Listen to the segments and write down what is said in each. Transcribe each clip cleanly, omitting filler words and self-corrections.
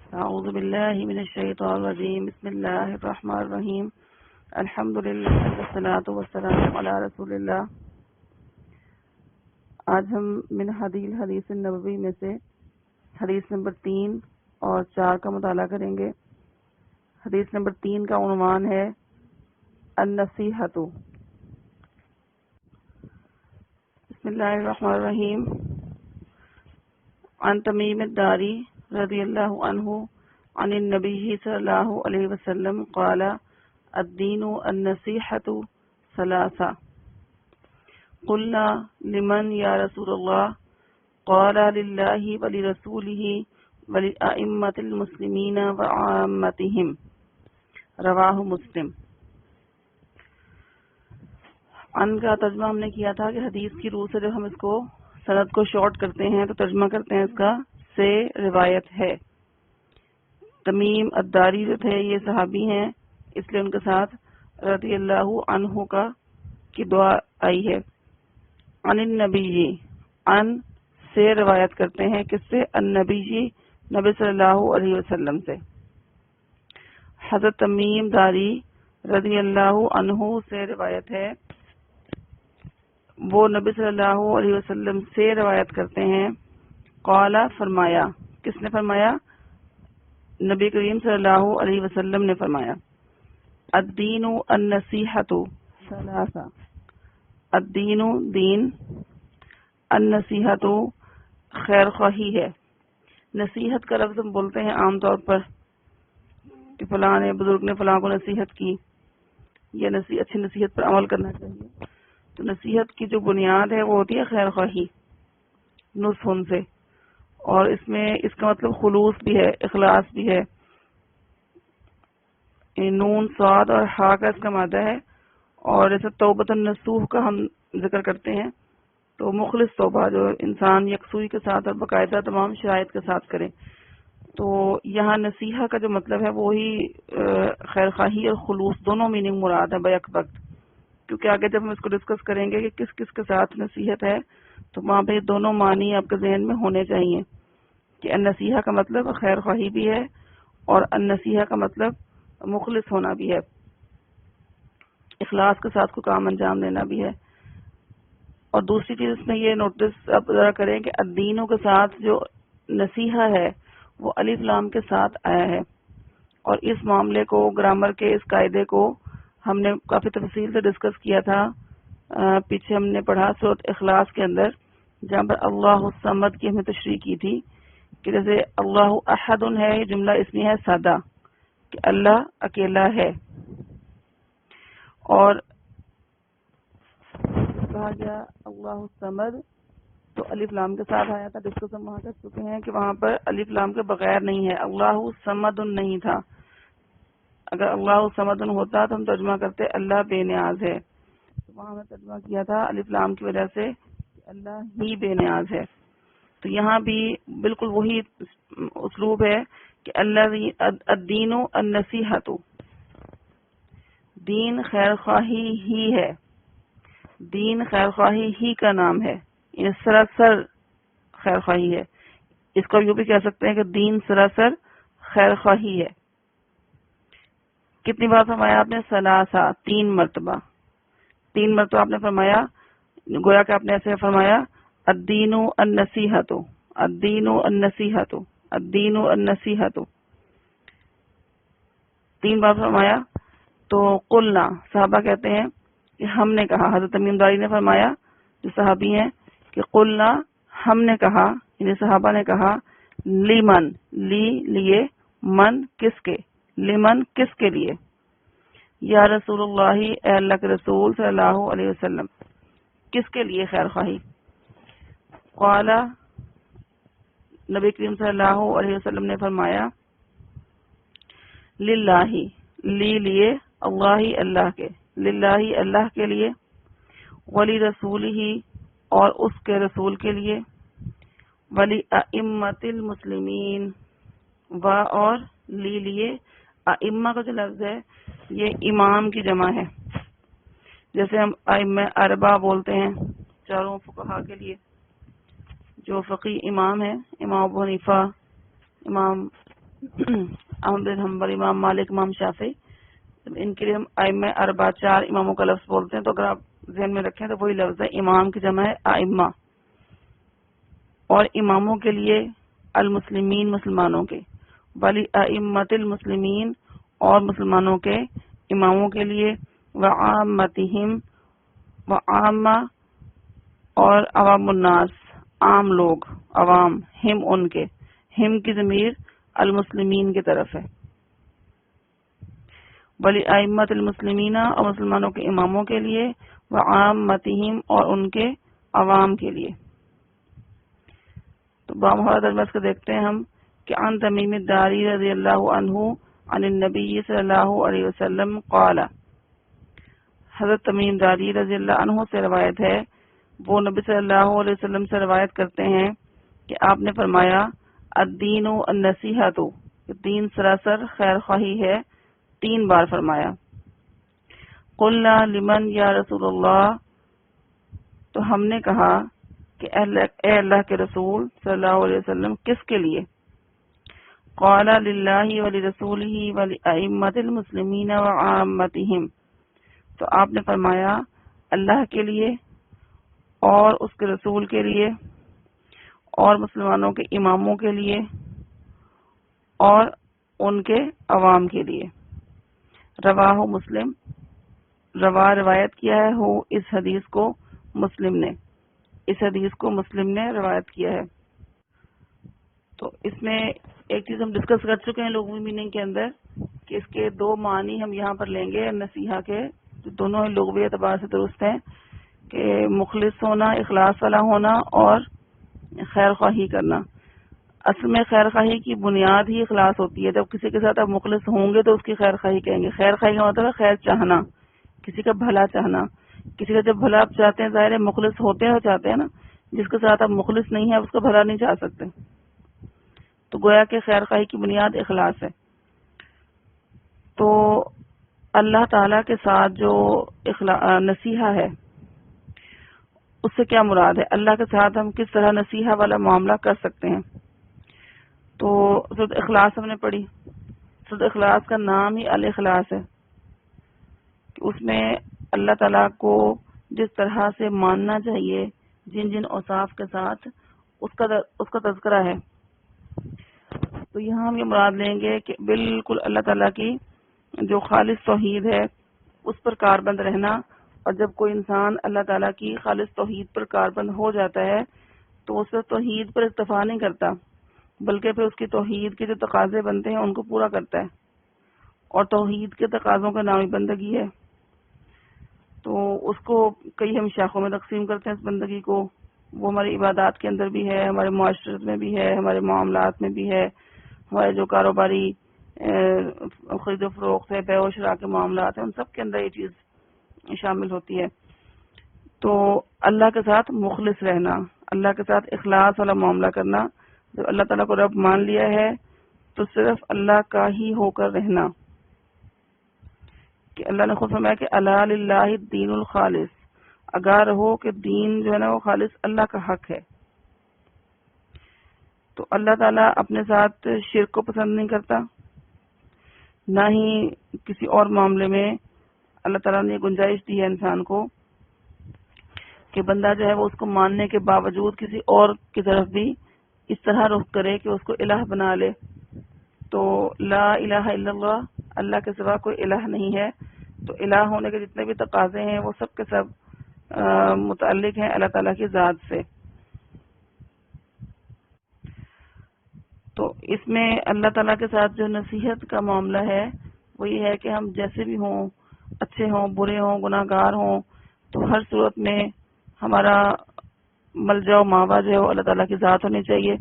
اعوذ باللہ من الشیطان الرجیم بسم اللہ الرحمن الرحیم الحمدللہ والصلاۃ والسلام علی رسول اللہ۔ آج ہم من حدیث حدیث النبوی میں سے حدیث نمبر 3 اور 4 کا مطالعہ کریں گے۔ حدیث نمبر 3 کا عنوان ہے النصیحۃ۔ بسم اللہ الرحمن الرحیم۔ عن تمیم الداری رضی اللہ عنہ عن النبی صلی اللہ علیہ وسلم قال الدین النصیحۃ ثلاثہ قلنا لمن یا رسول اللہ قال للہ ولرسولہ ولأئمة المسلمین وعامتہم، رواہ مسلم۔ عن کا ترجمہ ہم نے کیا تھا کہ حدیث کی روح سے جب ہم اس کو سند کو شارٹ کرتے ہیں تو ترجمہ کرتے ہیں اس کا سے روایت ہے۔ تمیم الداری جو تھے یہ صحابی ہیں، اس لیے ان کے ساتھ رضی اللہ عنہ کی دعا آئی ہے۔ عن النبی، عن سے روایت کرتے ہیں، کس سے؟ النبی جی، نبی صلی اللہ علیہ وسلم سے۔ حضرت تمیم داری رضی اللہ عنہ سے روایت ہے، وہ نبی صلی اللہ علیہ وسلم سے روایت کرتے ہیں۔ قال، فرمایا، کس نے فرمایا؟ نبی کریم صلی اللہ علیہ وسلم نے فرمایا، الدین النصیحۃ ثلاثہ، الدین دین، النصیحۃ خیر خواہی ہے۔ نصیحت کا لفظ ہم بولتے ہیں عام طور پر کہ فلاں نے، بزرگ نے فلاں کو نصیحت کی یا اچھی نصیحت پر عمل کرنا چاہیے۔ تو نصیحت کی جو بنیاد ہے وہ ہوتی ہے خیر خواہی، نصح سے، اور اس میں اس کا مطلب خلوص بھی ہے، اخلاص بھی ہے۔ نون صاد اور ہا کا اس کا مادہ ہے، اور جیسے توبۃ النصوح کا ہم ذکر کرتے ہیں تو مخلص توبہ جو انسان یکسوئی کے ساتھ اور باقاعدہ تمام شرائط کے ساتھ کرے۔ تو یہاں نصیحہ کا جو مطلب ہے وہی خیر خواہی اور خلوص دونوں میننگ مراد ہے بیک وقت، کیونکہ آگے جب ہم اس کو ڈسکس کریں گے کہ کس کس کے ساتھ نصیحت ہے تو وہاں پہ دونوں معنی آپ کے ذہن میں ہونے چاہیے کہ النصیحہ کا مطلب خیر خواہی بھی ہے اور النصیحہ کا مطلب مخلص ہونا بھی ہے، اخلاص کے ساتھ کوئی کام انجام دینا بھی ہے۔ اور دوسری چیز اس میں یہ نوٹس آپ ذرا کریں کہ الدینوں کے ساتھ جو نصیحہ ہے وہ الف لام کے ساتھ آیا ہے، اور اس معاملے کو، گرامر کے اس قاعدے کو ہم نے کافی تفصیل سے ڈسکس کیا تھا۔ پیچھے ہم نے پڑھا سورۃ اخلاص کے اندر، جہاں پر اللہ الصمد کی ہمیں تشریح کی تھی کہ جیسے اللہ احد ہے، یہ جملہ اسمی ہے سادہ کہ اللہ اکیلا ہے، اور کہا گیا اللہ الصمد تو الف لام کے ساتھ آیا تھا۔ ڈسکس ہم وہاں کر چکے ہیں کہ وہاں پر الف لام کے بغیر نہیں ہے، اللہ الصمد نہیں تھا۔ اگر اللہ الصمد ہوتا تو ہم ترجمہ کرتے اللہ بے نیاز ہے، تو وہاں ہمیں ترجمہ کیا تھا الف لام کی وجہ سے کہ اللہ ہی بے نیاز ہے۔ تو یہاں بھی بالکل وہی اسلوب ہے کہ اللہ الدین النصیحۃ، دین خیر خواہی ہی ہے، دین خیر خواہی ہی کا نام ہے، یہ سراسر خیر خواہی ہے۔ اس کو یوں بھی کہہ سکتے ہیں کہ دین سراسر خیر خواہی ہے۔ کتنی بار فرمایا آپ نے؟ ثلاثہ، 3 مرتبہ، 3 مرتبہ آپ نے فرمایا، گویا کہ آپ نے ایسے فرمایا الدین النصیحۃ، الدین النصیحۃ، الدین النصیحۃ، 3 بار فرمایا۔ تو قلنا، صحابہ کہتے ہیں کہ ہم نے کہا، حضرت تمیم داری نے فرمایا جو صحابی ہیں کہ قلنا، ہم نے کہا، یعنی صحابہ نے کہا، لیمن، لیے، من کس کے، لیمن کس کے لیے، یا رسول اللہ، اے اللہ کے رسول صلی اللہ علیہ وسلم، کس کے لیے خیر خواہی؟ قال، نبی کریم صلی اللہ علیہ وسلم نے فرمایا، للہ، لیے، اللہ اللہ کے، للہ اللہ کے لیے، ولی رسول ہی اور اس کے رسول کے لیے، ولی ائمۃ المسلمین، و اور لیے، ائمہ کا جو لفظ ہے یہ امام کی جمع ہے، جیسے ہم ائمہ اربعہ بولتے ہیں چاروں فقہا کے لیے، جو فقی امام ہیں، امام ابو حنیفہ، امام احمد بن حنبل، امام مالک، امام شافعی، ان کے لیے ہم ائمہ اربعہ 4 اماموں کا لفظ بولتے ہیں، تو اگر آپ ذہن میں رکھیں تو وہی لفظ ہے، امام کی جمع ہے ائمہ، اور اماموں کے لیے المسلمین مسلمانوں کے، ولی ائمۃ المسلمین اور مسلمانوں کے اماموں کے لیے، وعامتہم وعامہ اور عوام الناس عام لوگ، عوام، ہم ان کے، ہم کی ضمیر المسلمین کی طرف ہے، ولی ائمۃ المسلمین اور مسلمانوں کے اماموں کے لیے، وعامتہم اور ان کے عوام کے لیے۔ تو بامحرد المس کو دیکھتے ہیں ہم کہ عن تمیم الداری رضی اللہ عنہ عن النبی صلی اللہ علیہ وسلم قال، حضرت تمیم داری رضی اللہ عنہ سے روایت ہے، وہ نبی صلی اللہ علیہ وسلم سے روایت کرتے ہیں کہ آپ نے فرمایا، الدین النصیحۃ، دین سراسر خیر خواہی ہے، 3 بار فرمایا۔ قلنا لمن یا رسول اللہ، تو ہم نے کہا کہ اے اللہ کے رسول صلی اللہ علیہ وسلم، کس کے لیے؟ قال للہ ولرسولہ ولأئمۃ المسلمین وعامتہم، تو آپ نے فرمایا اللہ کے لیے اور اس کے رسول کے لیے اور مسلمانوں کے اماموں کے لیے اور ان کے عوام کے لیے۔ رواہ مسلم، روایت کیا ہے ہو اس حدیث کو مسلم نے، اس حدیث کو مسلم نے روایت کیا ہے۔ تو اس میں ایک چیز ہم ڈسکس کر چکے ہیں لغوی میننگ کے اندر کہ اس کے 2 معنی ہم یہاں پر لیں گے نصیحہ کے، دونوں ہی لغوی اعتبار سے درست ہیں کہ مخلص ہونا، اخلاص والا ہونا اور خیر خواہی کرنا۔ اصل میں خیر خواہی کی بنیاد ہی اخلاص ہوتی ہے، جب کسی کے ساتھ آپ مخلص ہوں گے تو اس کی خیر خواہی کہیں گے۔ خیر خواہی کا مطلب ہے خیر چاہنا، کسی کا بھلا چاہنا، کسی کا جب بھلا آپ چاہتے ہیں، ظاہر ہے مخلص ہوتے ہیں اور چاہتے ہیں نا، جس کے ساتھ آپ مخلص نہیں ہیں آپ اس کا بھلا نہیں چاہ سکتے، تو گویا کہ خیر خواہی کی بنیاد اخلاص ہے۔ تو اللہ تعالیٰ کے ساتھ جو نصیحہ ہے اس سے کیا مراد ہے؟ اللہ کے ساتھ ہم کس طرح نصیحہ والا معاملہ کر سکتے ہیں؟ تو سورۃ اخلاص ہم نے پڑھی، سورۃ اخلاص کا نام ہی الاخلاص ہے کہ اس میں اللہ تعالیٰ کو جس طرح سے ماننا چاہیے، جن جن اوصاف کے ساتھ، اس کا تذکرہ ہے۔ تو یہاں ہم یہ مراد لیں گے کہ بالکل اللہ تعالیٰ کی جو خالص توحید ہے اس پر کاربند رہنا، اور جب کوئی انسان اللہ تعالیٰ کی خالص توحید پر کاربند ہو جاتا ہے تو اس توحید پر اکتفا نہیں کرتا، بلکہ پھر اس کی توحید کے جو تقاضے بنتے ہیں ان کو پورا کرتا ہے، اور توحید کے تقاضوں کا نام ہی بندگی ہے۔ تو اس کو کئی ہم شاخوں میں تقسیم کرتے ہیں، اس بندگی کو، وہ ہماری عبادات کے اندر بھی ہے، ہمارے معاشرت میں بھی ہے، ہمارے معاملات میں بھی ہے، ہمارے جو کاروباری خرید و فروخت ہے، بیع و شراء کے معاملات ہیں، ان سب کے اندر یہ چیز شامل ہوتی ہے۔ تو اللہ کے ساتھ مخلص رہنا، اللہ کے ساتھ اخلاص والا معاملہ کرنا، جب اللہ تعالیٰ کو رب مان لیا ہے تو صرف اللہ کا ہی ہو کر رہنا، کہ اللہ نے خود فرمایا کہ الا للہ الدین الخالص، آگاہ رہو کہ دین جو ہے نا وہ خالص اللہ کا حق ہے۔ تو اللہ تعالیٰ اپنے ساتھ شرک کو پسند نہیں کرتا، نہ ہی کسی اور معاملے میں اللہ تعالیٰ نے یہ گنجائش دی ہے انسان کو کہ بندہ جو ہے وہ اس کو ماننے کے باوجود کسی اور کی طرف بھی اس طرح رخ کرے کہ اس کو الہ بنا لے۔ تو لا الہ الا اللہ، اللہ کے سوا کوئی الہ نہیں ہے، تو الہ ہونے کے جتنے بھی تقاضے ہیں وہ سب کے سب متعلق ہیں اللہ تعالیٰ کی ذات سے۔ تو اس میں اللہ تعالیٰ کے ساتھ جو نصیحت کا معاملہ ہے وہ یہ ہے کہ ہم جیسے بھی ہوں، اچھے ہوں، برے ہوں، گناہ گار ہوں، تو ہر صورت میں ہمارا ملجا و ماوا جو ہے وہ اللہ تعالیٰ کی ذات ہونی چاہیے،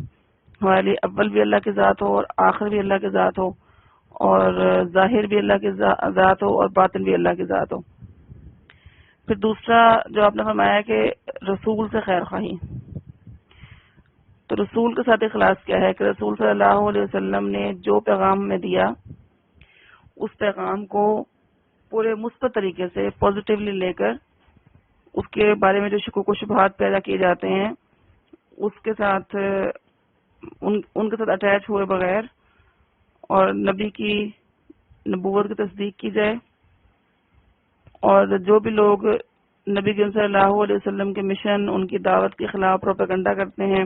ہمارے لیے اول بھی اللہ کی ذات ہو اور آخر بھی اللہ کی ذات ہو، اور ظاہر بھی اللہ کی ذات ہو اور باطن بھی اللہ کی ذات ہو۔ پھر دوسرا جو آپ نے فرمایا کہ رسول سے خیر خواہی، تو رسول کے ساتھ اخلاص کیا ہے کہ رسول صلی اللہ علیہ وسلم نے جو پیغام ہمیں دیا اس پیغام کو پورے مثبت طریقے سے پازیٹیولی لے کر اس کے بارے میں جو شکوک و شبہات پیدا کیے جاتے ہیں اس کے ساتھ ان کے ساتھ اٹیچ ہوئے بغیر اور نبی کی نبوت کی تصدیق کی جائے، اور جو بھی لوگ نبی کریم صلی اللہ علیہ وسلم کے مشن، ان کی دعوت کے خلاف پروپیگنڈا کرتے ہیں،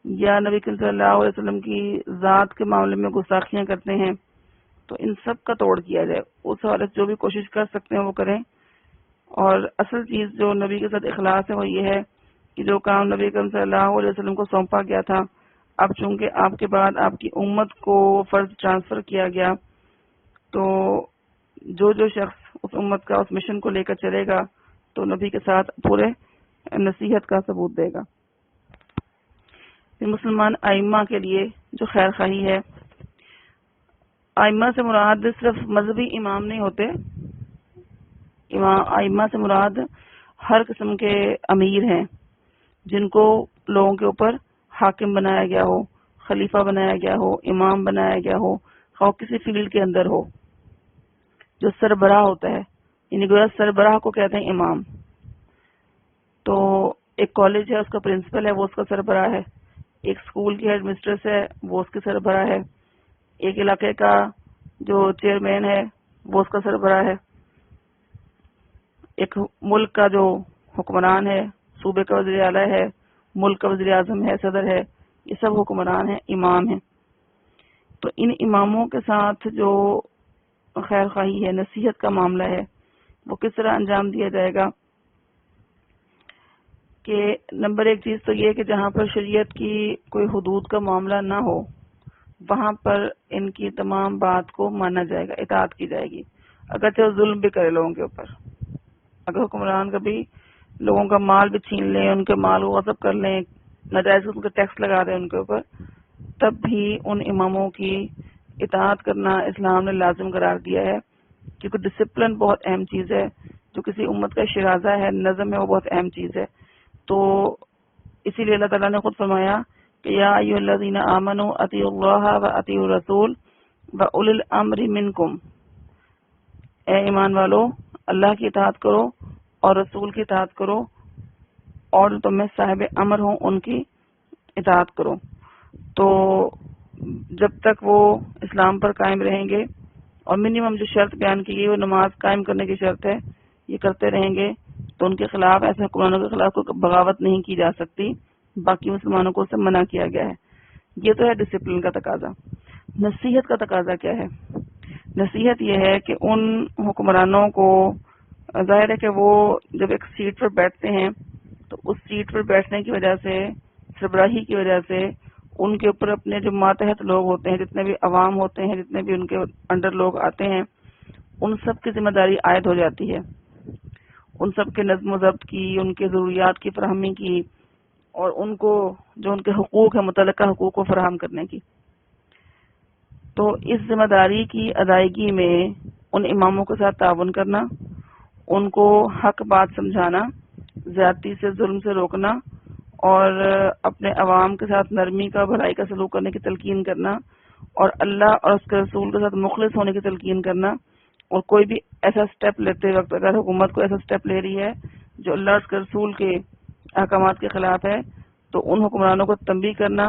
یا نبی کریم صلی اللہ علیہ وسلم کی ذات کے معاملے میں گستاخیاں کرتے ہیں، تو ان سب کا توڑ کیا جائے۔ اس حوالے سے جو بھی کوشش کر سکتے ہیں وہ کریں۔ اور اصل چیز جو نبی کے ساتھ اخلاص ہے وہ یہ ہے کہ جو کام نبی کریم صلی اللہ علیہ وسلم کو سونپا گیا تھا، اب چونکہ آپ کے بعد آپ کی امت کو فرض ٹرانسفر کیا گیا، تو جو شخص اس امت کا اس مشن کو لے کر چلے گا تو نبی کے ساتھ پورے نصیحت کا ثبوت دے گا۔ مسلمان ائمہ کے لیے جو خیر خواہی ہے، ائمہ سے مراد صرف مذہبی امام نہیں ہوتے، ائمہ سے مراد ہر قسم کے امیر ہیں جن کو لوگوں کے اوپر حاکم بنایا گیا ہو، خلیفہ بنایا گیا ہو، امام بنایا گیا ہو، خواہ کسی فیلڈ کے اندر ہو، جو سربراہ ہوتا ہے، یعنی گویا سربراہ کو کہتے ہیں امام۔ تو ایک کالج ہے، اس کا پرنسپل ہے، وہ اس کا سربراہ ہے، ایک اسکول کی ہیڈ مسٹریس ہے، وہ اس کے سربراہ ہے، ایک علاقے کا جو چیئرمین ہے وہ اس کا سربراہ ہے، ایک ملک کا جو حکمران ہے، صوبے کا وزیر اعلیٰ ہے، ملک کا وزیر اعظم ہے، صدر ہے، یہ سب حکمران ہیں، امام ہیں۔ تو ان اماموں کے ساتھ جو خیر خواہی ہے، نصیحت کا معاملہ ہے، وہ کس طرح انجام دیا جائے گا؟ کہ نمبر ایک چیز تو یہ کہ جہاں پر شریعت کی کوئی حدود کا معاملہ نہ ہو وہاں پر ان کی تمام بات کو مانا جائے گا، اطاعت کی جائے گی، اگرچہ وہ ظلم بھی کرے لوگوں کے اوپر۔ اگر حکمران کبھی لوگوں کا مال بھی چھین لیں، ان کے مال کو غصب کر لیں، ناجائز ان کا ٹیکس لگا دیں ان کے اوپر، تب بھی ان اماموں کی اطاعت کرنا اسلام نے لازم قرار دیا ہے، کیونکہ ڈسپلن بہت اہم چیز ہے، جو کسی امت کا شرازہ ہے، نظم ہے، وہ بہت اہم چیز ہے۔ تو اسی لیے اللہ تعالیٰ نے خود فرمایا کہ یا ایھا الذین آمنوا اطیعوا اللہ و اطیعوا الرسول و اولی الامر منکم، اے ایمان والو اللہ کی اطاعت کرو اور رسول کی اطاعت کرو، اور جو تم میں صاحب امر ہوں ان کی اطاعت کرو۔ تو جب تک وہ اسلام پر قائم رہیں گے، اور منیمم جو شرط بیان کی گئی وہ نماز قائم کرنے کی شرط ہے، یہ کرتے رہیں گے تو ان کے خلاف، ایسے حکمرانوں کے خلاف کوئی بغاوت نہیں کی جا سکتی، باقی مسلمانوں کو اسے منع کیا گیا ہے۔ یہ تو ہے ڈسپلن کا تقاضا۔ نصیحت کا تقاضا کیا ہے؟ نصیحت یہ ہے کہ ان حکمرانوں کو، ظاہر ہے کہ وہ جب ایک سیٹ پر بیٹھتے ہیں تو اس سیٹ پر بیٹھنے کی وجہ سے، سربراہی کی وجہ سے، ان کے اوپر اپنے جو ماتحت لوگ ہوتے ہیں، جتنے بھی عوام ہوتے ہیں، جتنے بھی ان کے انڈر لوگ آتے ہیں، ان سب کی ذمہ داری عائد ہو جاتی ہے، ان سب کے نظم و ضبط کی، ان کے ضروریات کی فراہمی کی، اور ان کو جو ان کے حقوق ہیں، متعلقہ حقوق کو فراہم کرنے کی۔ تو اس ذمہ داری کی ادائیگی میں ان اماموں کے ساتھ تعاون کرنا، ان کو حق بات سمجھانا، زیادتی سے، ظلم سے روکنا، اور اپنے عوام کے ساتھ نرمی کا، بھلائی کا سلوک کرنے کی تلقین کرنا، اور اللہ اور اس کے رسول کے ساتھ مخلص ہونے کی تلقین کرنا۔ اور کوئی بھی ایسا سٹیپ لیتے وقت اگر حکومت کو ایسا سٹیپ لے رہی ہے جو اللہ اور اس کے رسول کے احکامات کے خلاف ہے، تو ان حکمرانوں کو تنبیہ کرنا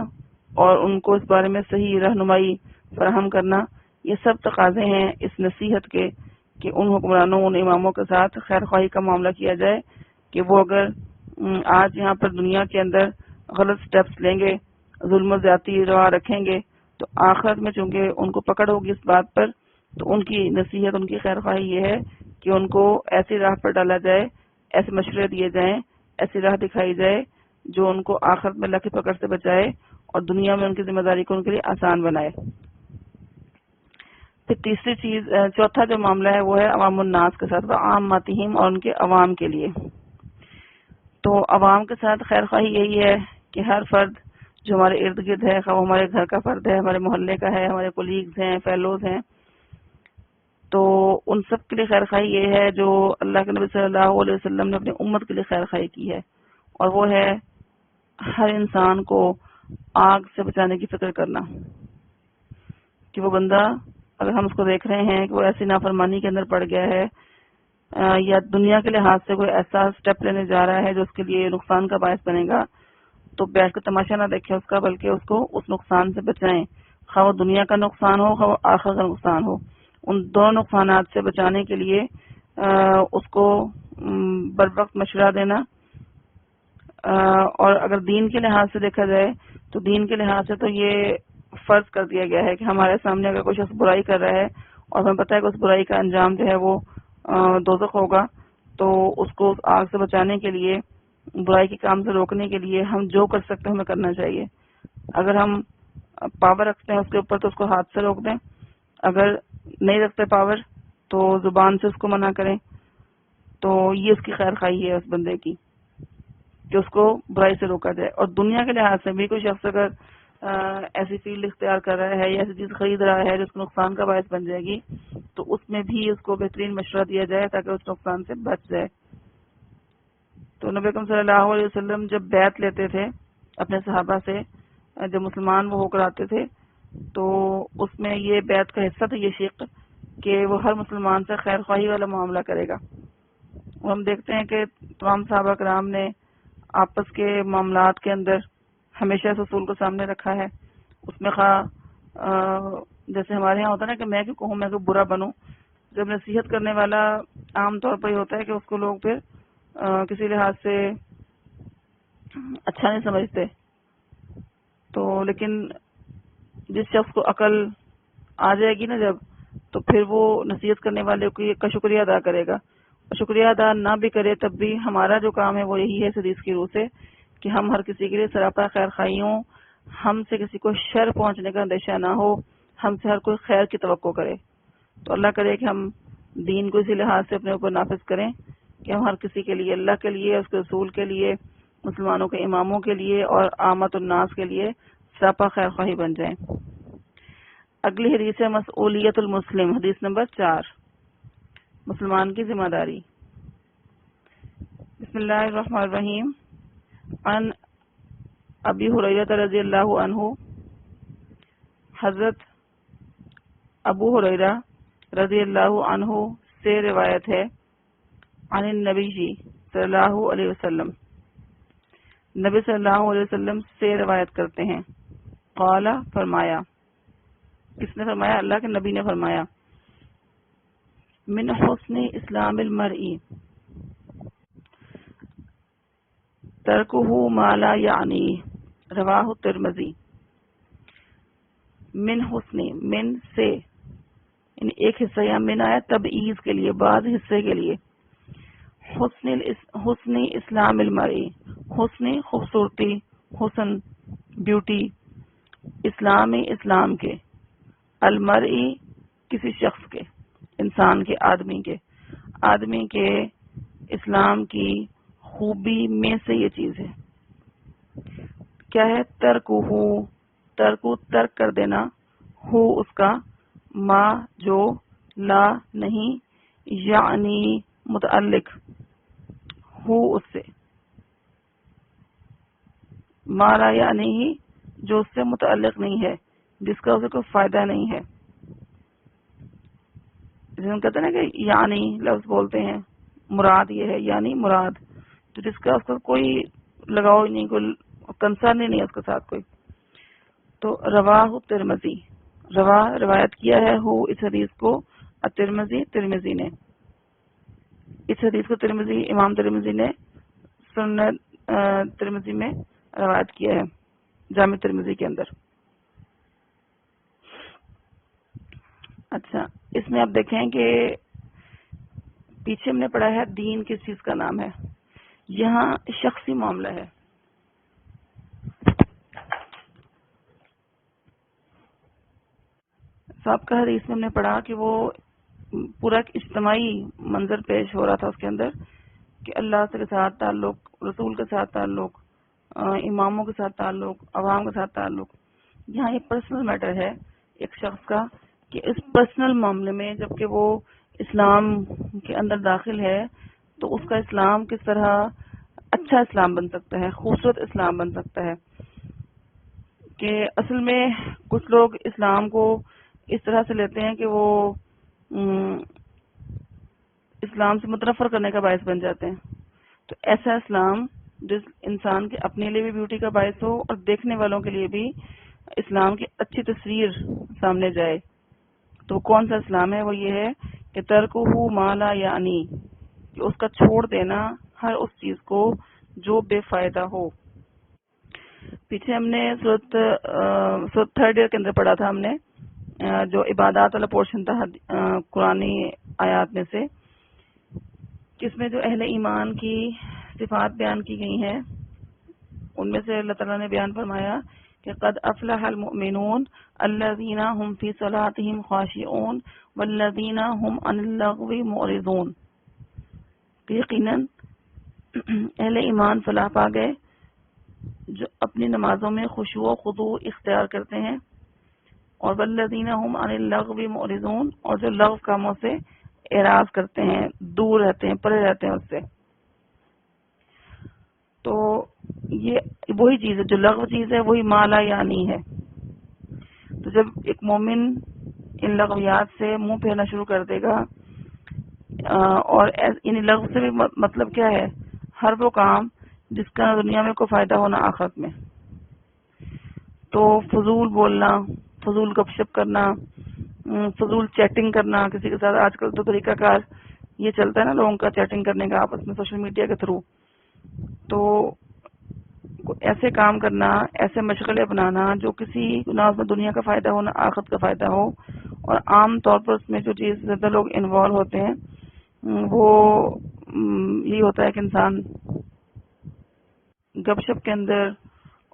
اور ان کو اس بارے میں صحیح رہنمائی فراہم کرنا، یہ سب تقاضے ہیں اس نصیحت کے، کہ ان حکمرانوں، ان اماموں کے ساتھ خیر خواہی کا معاملہ کیا جائے، کہ وہ اگر آج یہاں پر دنیا کے اندر غلط سٹیپس لیں گے، ظلم و زیادتی روا رکھیں گے، تو آخرت میں چونکہ ان کو پکڑ ہوگی اس بات پر، تو ان کی نصیحت، ان کی خیر خواہی یہ ہے کہ ان کو ایسی راہ پر ڈالا جائے، ایسے مشورے دیے جائیں، ایسی راہ دکھائی جائے جو ان کو آخرت میں اللہ کی پکڑ سے بچائے اور دنیا میں ان کی ذمہ داری کو ان کے لیے آسان بنائے۔ پھر تیسری چیز، چوتھا جو معاملہ ہے وہ ہے عوام الناس کے ساتھ، وعامتہم، اور ان کے عوام کے لیے۔ تو عوام کے ساتھ خیر خواہی یہی ہے کہ ہر فرد جو ہمارے ارد گرد ہے، خواہ ہمارے گھر کا فرد ہے، ہمارے محلے کا ہے، ہمارے کولیگز ہیں، فیلوز ہیں، تو ان سب کے لیے خیر خواہی یہ ہے جو اللہ کے نبی صلی اللہ علیہ وسلم نے اپنی امت کے لیے خیر خواہی کی ہے، اور وہ ہے ہر انسان کو آگ سے بچانے کی فکر کرنا، کہ وہ بندہ اگر ہم اس کو دیکھ رہے ہیں کہ وہ ایسی نافرمانی کے اندر پڑ گیا ہے، یا دنیا کے لحاظ سے کوئی ایسا سٹیپ لینے جا رہا ہے جو اس کے لیے نقصان کا باعث بنے گا، تو بیٹھ کے تماشا نہ دیکھیں اس کا، بلکہ اس کو اس نقصان سے بچائیں، خواہ وہ دنیا کا نقصان ہو خواہ وہ آخرت کا نقصان ہو، ان دونوں نقصانات سے بچانے کے لیے اس کو بر وقت مشورہ دینا. اور اگر دین کے لحاظ سے دیکھا جائے تو دین کے لحاظ سے تو یہ فرض کر دیا گیا ہے کہ ہمارے سامنے اگر کوئی شخص برائی کر رہا ہے اور ہمیں پتہ ہے کہ اس برائی کا انجام جو ہے وہ دوزخ ہوگا، تو اس کو اس آگ سے بچانے کے لیے، برائی کے کام سے روکنے کے لیے ہم جو کر سکتے ہیں ہمیں کرنا چاہیے. اگر ہم پاور رکھتے ہیں اس کے اوپر تو اس کو ہاتھ سے روک دیں، اگر نہیں رکھتے پاور تو زبان سے اس کو منع کریں. تو یہ اس کی خیر خواہی ہے اس بندے کی کہ اس کو برائی سے روکا جائے. اور دنیا کے لحاظ سے بھی کوئی شخص اگر ایسی فیلڈ اختیار کر رہا ہے یا ایسی چیز خرید رہا ہے جو اس کو نقصان کا باعث بن جائے گی تو اس میں بھی اس کو بہترین مشورہ دیا جائے تاکہ اس نقصان سے بچ جائے. تو نبی اکرم صلی اللہ علیہ وسلم جب بیعت لیتے تھے اپنے صحابہ سے، جب مسلمان وہ ہو کر آتے تھے تو اس میں یہ بیعت کا حصہ تھا یہ شق کہ وہ ہر مسلمان سے خیر خواہی والا معاملہ کرے گا. اور ہم دیکھتے ہیں کہ تمام صحابہ کرام نے آپس کے معاملات کے اندر ہمیشہ اس اصول کو سامنے رکھا ہے. اس میں جیسے ہمارے ہاں ہوتا ہے نا کہ میں کیوں کہوں، میں کیوں برا بنوں. جب نصیحت کرنے والا عام طور پر یہ ہوتا ہے کہ اس کو لوگ پھر کسی لحاظ سے اچھا نہیں سمجھتے. تو لیکن جس شخص کو عقل آ جائے گی نا جب، تو پھر وہ نصیحت کرنے والے کا شکریہ ادا کرے گا. شکریہ ادا نہ بھی کرے تب بھی ہمارا جو کام ہے وہ یہی ہے اس حدیث کی روح سے کہ ہم ہر کسی کے لیے سراپا خیر خواہی ہوں، ہم سے کسی کو شر پہنچنے کا اندیشہ نہ ہو، ہم سے ہر کوئی خیر کی توقع کرے. تو اللہ کرے کہ ہم دین کو اسی لحاظ سے اپنے اوپر نافذ کریں کہ ہم ہر کسی کے لیے، اللہ کے لیے، اس کے رسول کے لیے، مسلمانوں کے اماموں کے لیے اور عامت الناس کے لیے سراپا خیر خواہی بن جائیں. اگلی حدیث ہے مسئولیت المسلم، حدیث نمبر 4، مسلمان کی ذمہ داری. بسم اللہ الرحمن الرحیم. عن ابی ہریرہ رضی اللہ عنہ، حضرت ابو ہریرہ رضی اللہ عنہ سے روایت ہے، عن النبی صلی اللہ علیہ وسلم، نبی صلی اللہ علیہ وسلم سے روایت کرتے ہیں. قال، فرمایا. کس نے فرمایا؟ اللہ کے نبی نے فرمایا. من حسن اسلام المرء ترکہ ما لا یعنی، رواہ ترمذی. من حسن، من سے، یعنی ایک حصہ یا من آیا تبعیض کے لیے، بعض حصے کے لیے. حسن اسلام المرء، حسن خوبصورتی، حسن بیوٹی، اسلام کے، المرء کسی شخص کے، انسان کے، آدمی کے اسلام کی خوبی میں سے یہ چیز ہے. کیا ہے؟ ترک کر دینا، ہو اس کا، ما جو، لا نہیں، یعنی متعلق، ہو اس سے، ما لا یعنی ہی جو اس سے متعلق نہیں ہے، جس کا اسے کوئی فائدہ نہیں ہے. جیسے ہم کہتے ہیں نا کہ یعنی لفظ بولتے ہیں، مراد یہ ہے، یعنی مراد، تو جس کا اس کا کوئی لگاؤ نہیں، کوئی کنسرن ہی نہیں ہے اس کے ساتھ کوئی. تو رواہ ترمذی، روایت کیا ہے ہو اس حدیث کو ترمذی نے. اس حدیث کو امام ترمذی نے سنن ترمذی میں روایت کیا ہے، جامع ترمذی کے اندر. اچھا، اس میں آپ دیکھیں کہ پیچھے ہم نے پڑھا ہے دین کس چیز کا نام ہے، یہاں شخصی معاملہ ہے. سابقہ حدیث میں ہم نے پڑھا کہ وہ پورا اجتماعی منظر پیش ہو رہا تھا اس کے اندر کہ اللہ کے ساتھ تعلق، رسول کے ساتھ تعلق، اماموں کے ساتھ تعلق، عوام کے ساتھ تعلق. یہاں یہ پرسنل میٹر ہے ایک شخص کا کہ اس پرسنل معاملے میں جبکہ وہ اسلام کے اندر داخل ہے تو اس کا اسلام کس طرح اچھا اسلام بن سکتا ہے، خوبصورت اسلام بن سکتا ہے. کہ اصل میں کچھ لوگ اسلام کو اس طرح سے لیتے ہیں کہ وہ اسلام سے متنفر کرنے کا باعث بن جاتے ہیں. تو ایسا اسلام جس انسان کے اپنے لیے بھی بیوٹی کا باعث ہو اور دیکھنے والوں کے لیے بھی اسلام کی اچھی تصویر سامنے جائے، تو کون سا اسلام ہے؟ وہ یہ ہے کہ ترکہ ما لا یعنی، کہ اس کا چھوڑ دینا ہر اس چیز کو جو بے فائدہ ہو۔ پیچھے ہم نے سورۃ تھرڈ ایئر کے اندر پڑھا تھا ہم نے، جو عبادات والا پورشن تھا قرآنی آیات میں سے، کس میں جو اہل ایمان کی صفات بیان کی گئی ہیں، ان میں سے اللہ تعالیٰ نے بیان فرمایا کہ قد افلح المؤمنون الذین هم فی صلاتهم خاشعون والذین هم عن اللغو معرضون، یقیناً اہل ایمان فلاح پا گئے جو اپنی نمازوں میں خشوع و خضوع اختیار کرتے ہیں، اور والذین هم عن اللغو معرضون، اور جو لغو کاموں سے اعراض کرتے ہیں، دور رہتے ہیں، پرے رہتے ہیں اس سے۔ تو یہ وہی چیز ہے جو لغو چیز ہے، وہی ما لا یعنی ہے۔ تو جب ایک مومن ان لغویات سے منہ پھیرنا شروع کر دے گا، اور ان لغو سے بھی مطلب کیا ہے؟ ہر وہ کام جس کا دنیا میں کوئی فائدہ ہونا آخرت میں، تو فضول بولنا، فضول گپ شپ کرنا، فضول چیٹنگ کرنا کسی کے ساتھ، آج کل تو طریقہ کار یہ چلتا ہے نا لوگوں کا چیٹنگ کرنے کا آپس میں سوشل میڈیا کے تھرو، تو ایسے کام کرنا، ایسے مشغلے اپنانا جو کسی نہ اس میں دنیا کا فائدہ ہو نہ آخرت کا فائدہ ہو، اور عام طور پر اس میں جو چیز زیادہ لوگ انوالو ہوتے ہیں وہ یہی ہوتا ہے کہ انسان گپ شپ کے اندر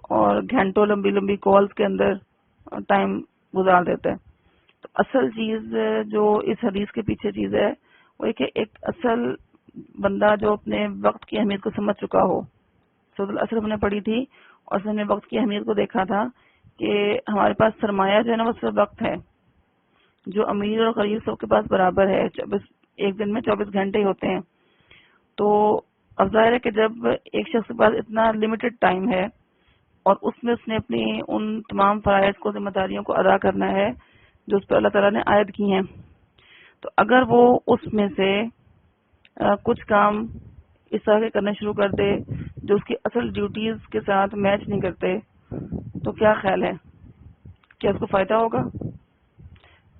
اور گھنٹوں لمبی لمبی کالز کے اندر ٹائم گزار دیتا ہے۔ تو اصل چیز جو اس حدیث کے پیچھے چیز ہے وہ ہے کہ ایک اصل بندہ جو اپنے وقت کی اہمیت کو سمجھ چکا ہو۔ سورۃ العصر ہم نے پڑھی تھی اور اس میں وقت کی اہمیت کو دیکھا تھا کہ ہمارے پاس سرمایہ جو ہے نا وہ صرف وقت ہے، جو امیر اور غریب سب کے پاس برابر ہے، ایک دن میں 24 گھنٹے ہی ہوتے ہیں۔ تو اب ظاہر ہے کہ جب ایک شخص کے پاس اتنا لمیٹڈ ٹائم ہے اور اس میں اس نے اپنی ان تمام فرائض کو، ذمہ داریوں کو ادا کرنا ہے جو اس پہ اللہ تعالیٰ نے عائد کی ہیں، تو اگر وہ اس میں سے کچھ کام اس طرح کے کرنے شروع کر دے جو اس کی اصل ڈیوٹیز کے ساتھ میچ نہیں کرتے، تو کیا خیال ہے؟ کیا اس کو فائدہ ہوگا؟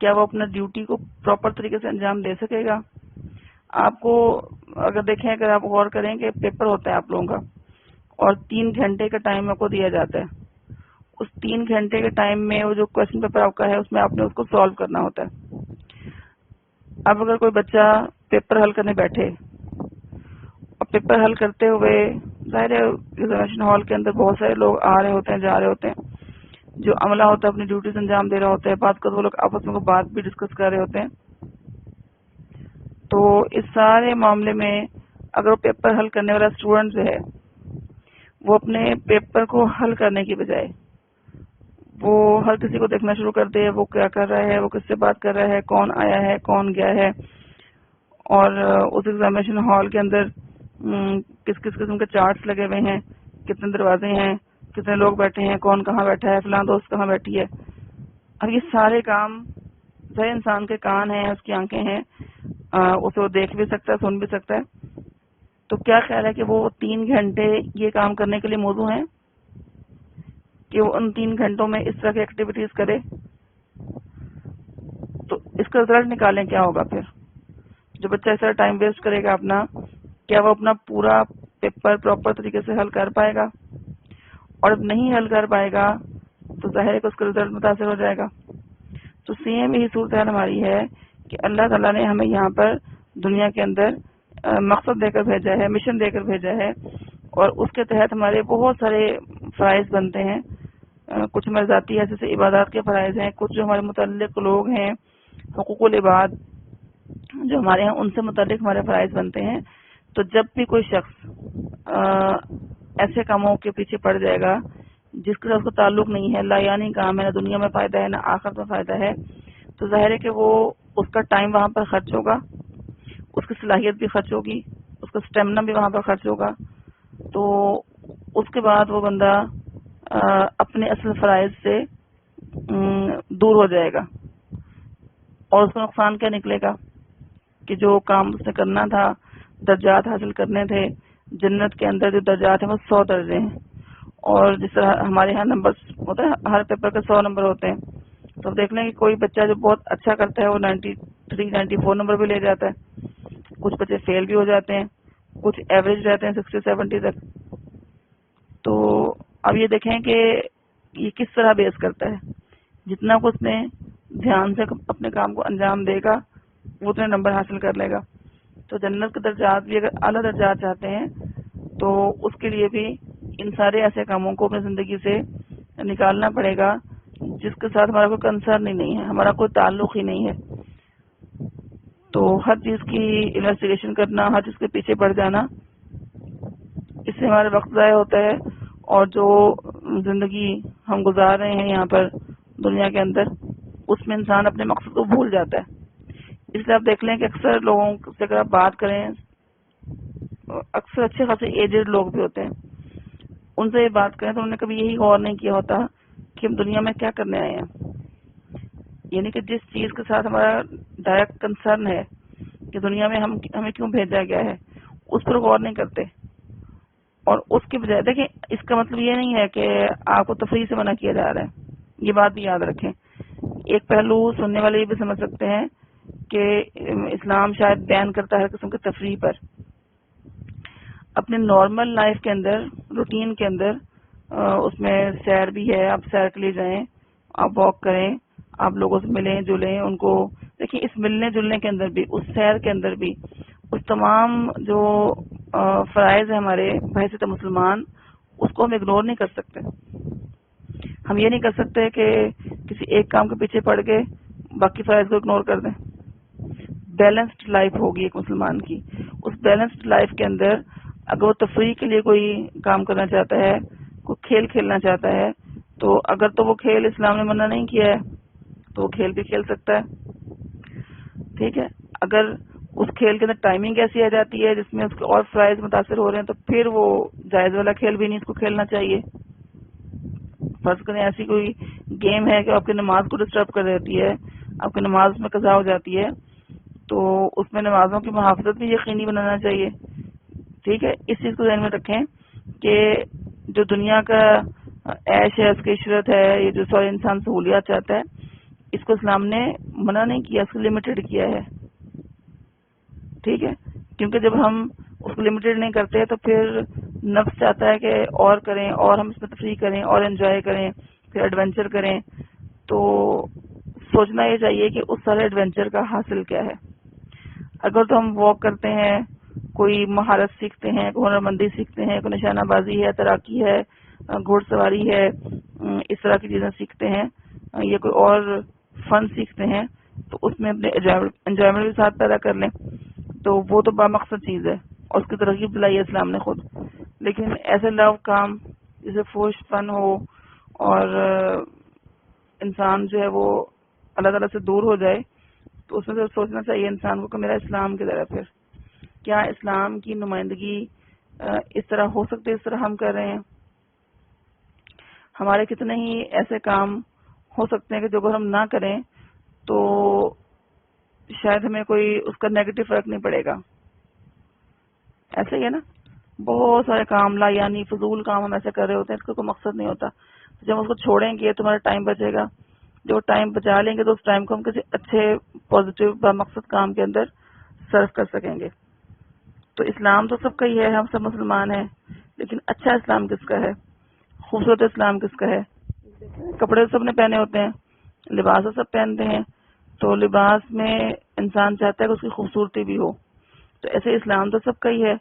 کیا وہ اپنا ڈیوٹی کو پراپر طریقے سے انجام دے سکے گا؟ آپ کو اگر دیکھیں، اگر آپ غور کریں کہ پیپر ہوتا ہے آپ لوگوں کا اور 3 گھنٹے کا ٹائم آپ کو دیا جاتا ہے، اس 3 گھنٹے کے ٹائم میں وہ جو کوشچن پیپر آپ کا ہے اس میں آپ نے اس کو سالو کرنا ہوتا ہے۔ اب اگر کوئی بچہ پیپر حل کرنے بیٹھے اور پیپر حل کرتے ہوئے، ظاہر ہے ایگزامینیشن ہال کے اندر بہت سارے لوگ آ رہے ہوتے ہیں، جا رہے ہوتے ہیں، جو عملہ ہوتا ہے اپنی ڈیوٹیز انجام دے رہا ہوتا ہے، بعض اوقات وہ لوگ آپس میں بات بھی ڈسکس کر رہے ہوتے ہیں۔ تو اس سارے معاملے میں اگر وہ پیپر حل کرنے والا اسٹوڈنٹ جو ہے وہ اپنے پیپر کو حل کرنے کی بجائے وہ ہر کسی کو دیکھنا شروع کر دے، وہ کیا کر رہا ہے، وہ کس سے بات کر رہا ہے، کون آیا ہے، کون گیا ہے، اور اس ایگزامینیشن ہال کے اندر کس کس قسم کے چارٹس لگے ہوئے ہیں، کتنے دروازے ہیں، کتنے لوگ بیٹھے ہیں، کون کہاں بیٹھا ہے، فلاں دوست کہاں بیٹھی ہے۔ اب یہ سارے کام ظاہر انسان کے کان ہیں، اس کی آنکھیں ہیں، اسے وہ دیکھ بھی سکتا ہے، سن بھی سکتا ہے۔ تو کیا خیال ہے کہ وہ 3 گھنٹے یہ کام کرنے کے لیے موزوں ہیں کہ وہ ان 3 گھنٹوں میں اس طرح کی ایکٹیویٹیز کرے؟ تو اس کا رزلٹ نکالیں کیا ہوگا پھر؟ جو بچہ اس طرح ٹائم ویسٹ کرے گا اپنا، کیا وہ اپنا پورا پیپر پراپر طریقے سے حل کر پائے گا؟ اور اب نہیں حل کر پائے گا تو ظاہر ہے کہ اس کا رزلٹ متاثر ہو جائے گا۔ تو سیم یہی صورتحال ہماری ہے کہ اللہ تعالیٰ نے ہمیں یہاں پر دنیا کے اندر مقصد دے کر بھیجا ہے، مشن دے کر بھیجا ہے، اور اس کے تحت ہمارے بہت سارے فرائض بنتے ہیں۔ کچھ ہمارے ذاتی حیثیت سے عبادات کے فرائض ہیں، کچھ جو ہمارے متعلق لوگ ہیں، حقوق العباد جو ہمارے ہیں ان سے متعلق ہمارے فرائض بنتے ہیں۔ تو جب بھی کوئی شخص ایسے کاموں کے پیچھے پڑ جائے گا جس کے ساتھ اس کا تعلق نہیں ہے، لا یعنی کام ہے، نہ دنیا میں فائدہ ہے نہ آخرت میں فائدہ ہے، تو ظاہر ہے کہ وہ اس کا ٹائم وہاں پر خرچ ہوگا، اس کی صلاحیت بھی خرچ ہوگی، اس کا اسٹیمنا بھی وہاں پر خرچ ہوگا۔ تو اس کے بعد وہ بندہ اپنے اصل فرائض سے دور ہو جائے گا، اور اس کا نقصان کیا نکلے گا کہ جو کام اس نے کرنا تھا، درجات حاصل کرنے تھے، جنت کے اندر جو درجات ہیں وہ 100 درجے ہیں، اور جس طرح ہمارے یہاں نمبر ہوتا ہے، ہر پیپر کے 100 نمبر ہوتے ہیں، تو دیکھ لیں کہ کوئی بچہ جو بہت اچھا کرتا ہے وہ 93 94 نمبر بھی لے جاتا ہے، کچھ بچے فیل بھی ہو جاتے ہیں، کچھ ایوریج رہتے ہیں 60 70 تک. تو اب یہ دیکھیں کہ یہ کس طرح بیس کرتا ہے، جتنا کچھ اس نے دھیان سے اپنے کام کو انجام دے گا وہ اتنے نمبر حاصل کر لے گا. تو جنت کے درجات بھی اگر اعلیٰ درجات چاہتے ہیں تو اس کے لیے بھی ان سارے ایسے کاموں کو اپنی زندگی سے نکالنا پڑے گا جس کے ساتھ ہمارا کوئی کنسرن ہی نہیں ہے، ہمارا کوئی تعلق ہی نہیں ہے. تو ہر چیز کی انویسٹیگیشن کرنا، ہر چیز کے پیچھے پڑ جانا، اس سے ہمارا وقت ضائع ہوتا ہے، اور جو زندگی ہم گزار رہے ہیں یہاں پر دنیا کے اندر، اس میں انسان اپنے مقصد کو بھول جاتا ہے. اس لیے آپ دیکھ لیں کہ اکثر لوگوں سے اگر آپ بات کریں، اکثر اچھے خاصے ایجڈ لوگ بھی ہوتے ہیں، ان سے یہ بات کریں تو انہوں نے کبھی یہی غور نہیں کیا ہوتا کہ ہم دنیا میں کیا کرنے آئے ہیں. یعنی کہ جس چیز کے ساتھ ہمارا ڈائریکٹ کنسرن ہے کہ دنیا میں ہمیں کیوں بھیجا گیا ہے، اس پر غور نہیں کرتے. اور اس کے بجائے دیکھیں، اس کا مطلب یہ نہیں ہے کہ آپ کو تفریح سے منع کیا جا رہا ہے، یہ بات بھی یاد رکھیں. ایک پہلو سننے والے یہ بھی سمجھ سکتے ہیں کہ اسلام شاید بیان کرتا ہے ہر قسم کی تفریح پر. اپنے نارمل لائف کے اندر، روٹین کے اندر، اس میں سیر بھی ہے، آپ سیر کے لیے جائیں، آپ واک کریں، آپ لوگوں سے ملیں جلیں. ان کو دیکھیں، اس ملنے جلنے کے اندر بھی، اس سیر کے اندر بھی، اس تمام جو فرائض ہیں ہمارے بحیثیت مسلمان، اس کو ہم اگنور نہیں کر سکتے. ہم یہ نہیں کر سکتے کہ کسی ایک کام کے پیچھے پڑ کے باقی فرائض کو اگنور کر دیں. بیلنسڈ لائف ہوگی ایک مسلمان کی. اس بیلنسڈ لائف کے اندر اگر وہ تفریح کے لیے کوئی کام کرنا چاہتا ہے، کوئی کھیل کھیلنا چاہتا ہے، تو اگر تو وہ کھیل اسلام نے منع نہیں کیا ہے تو وہ کھیل بھی کھیل سکتا ہے. ٹھیک ہے، اگر اس کھیل کے اندر ٹائمنگ ایسی آ جاتی ہے جس میں اس کے اور فرائض متاثر ہو رہے ہیں تو پھر وہ جائز والا کھیل بھی نہیں اس کو کھیلنا چاہیے. فرض کریں ایسی کوئی گیم ہے کہ آپ کی نماز کو ڈسٹرب کر دیتی ہے، آپ کی نماز میں قضا ہو جاتی ہے، تو اس میں نمازوں کی محافظت بھی یقینی بنانا چاہیے. ٹھیک ہے، اس چیز کو ذہن میں رکھیں کہ جو دنیا کا عیش ہے، اس کی عشرت ہے، یہ جو سارے انسان سہولیات چاہتا ہے، اس کو اسلام نے منع نہیں کیا، اس کو لمیٹڈ کیا ہے. ٹھیک ہے، کیونکہ جب ہم اس کو لمیٹڈ نہیں کرتے تو پھر نفس چاہتا ہے کہ اور کریں، اور ہم اس میں تفریح کریں، اور انجوائے کریں، پھر ایڈونچر کریں. تو سوچنا یہ چاہیے کہ اس سارے ایڈونچر کا حاصل کیا ہے. اگر تو ہم واک کرتے ہیں، کوئی مہارت سیکھتے ہیں، کوئی ہنر مندی سیکھتے ہیں، کوئی نشانہ بازی ہے، تیراکی ہے، گھوڑ سواری ہے، اس طرح کی چیزیں سیکھتے ہیں، یا کوئی اور فن سیکھتے ہیں، تو اس میں اپنے انجوائمنٹ بھی ساتھ پیدا کر لیں، تو وہ تو بامقصد چیز ہے اور اس کی ترغیب دلائی ہے اسلام نے خود. لیکن ایسے لو کام جسے فوش فن ہو اور انسان جو ہے وہ اللہ تعالیٰ سے دور ہو جائے، تو اس میں سے سوچنا چاہیے انسان کو کہ میرا اسلام کی طرف ہے. کیا اسلام کی نمائندگی اس طرح ہو سکتی ہے اس طرح ہم کر رہے ہیں؟ ہمارے کتنے ہی ایسے کام ہو سکتے ہیں کہ جو اگر ہم نہ کریں تو شاید ہمیں کوئی اس کا نیگیٹو فرق نہیں پڑے گا. ایسے ہی ہے نا، بہت سارے کام لا یعنی فضول کام ہم ایسے کر رہے ہوتے ہیں، اس کا کوئی مقصد نہیں ہوتا. جب ہم اس کو چھوڑیں گے تمہارا ٹائم بچے گا، جو ٹائم بچا لیں گے تو اس ٹائم کو ہم کسی اچھے پازیٹیو بامقصد کام کے اندر صرف کر سکیں گے. تو اسلام تو سب کا ہی ہے، ہم سب مسلمان ہیں، لیکن اچھا اسلام کس کا ہے، خوبصورت اسلام کس کا ہے؟ کپڑے سب نے پہنے ہوتے ہیں، لباس سب پہنتے ہیں، تو لباس میں انسان چاہتا ہے کہ اس کی خوبصورتی بھی ہو. تو ایسے اسلام تو سب کا ہی ہے،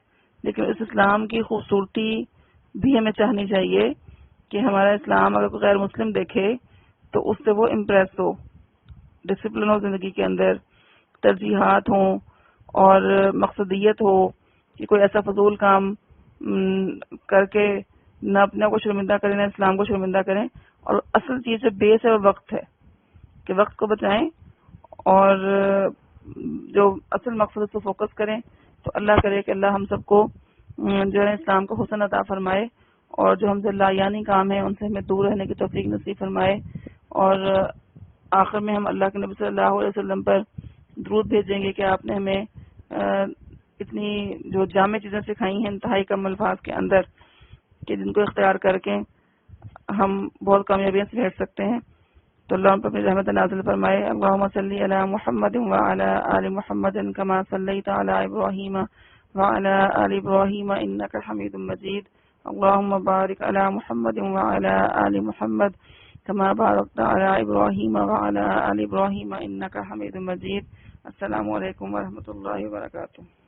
لیکن اس اسلام کی خوبصورتی بھی ہمیں چاہنی چاہیے کہ ہمارا اسلام اگر کوئی غیر مسلم دیکھے تو اس سے وہ امپریس ہو، ڈسپلن ہو زندگی کے اندر، ترجیحات ہوں اور مقصدیت ہو، کہ کوئی ایسا فضول کام کر کے نہ اپنے کو شرمندہ کریں نہ اسلام کو شرمندہ کریں. اور اصل چیز جو بیس ہے وہ وقت ہے، کہ وقت کو بچائیں اور جو اصل مقصد اس کو فوکس کریں. تو اللہ کرے کہ اللہ ہم سب کو جو ہے اسلام کو حسن عطا فرمائے، اور جو ہم سے لا یعنی کام ہے ان سے ہمیں دور رہنے کی توفیق نصیب فرمائے. اور آخر میں ہم اللہ کے نبی صلی اللہ علیہ وسلم پر درود بھیجیں گے کہ آپ نے ہمیں اتنی جو جامع چیزیں سکھائی ہیں انتہائی کم الفاظ کے اندر، کہ جن کو اختیار کر کے ہم بہت کامیابیاں سے بھیج سکتے ہیں. تو اللہ ہم پر اپنی رحمت نازل فرمائے. اللہم صلی علی محمد وعلی آل محمد کما صلیت علی ابراہیم وعلی آل ابراہیم انک حمید مجید. اللہم بارک علی محمد وعلی آل محمد کما بارکت علی ابراہیم وعلی آل ابراہیم انک حمید مجید. السلام علیکم ورحمۃ اللہ وبرکاتہ.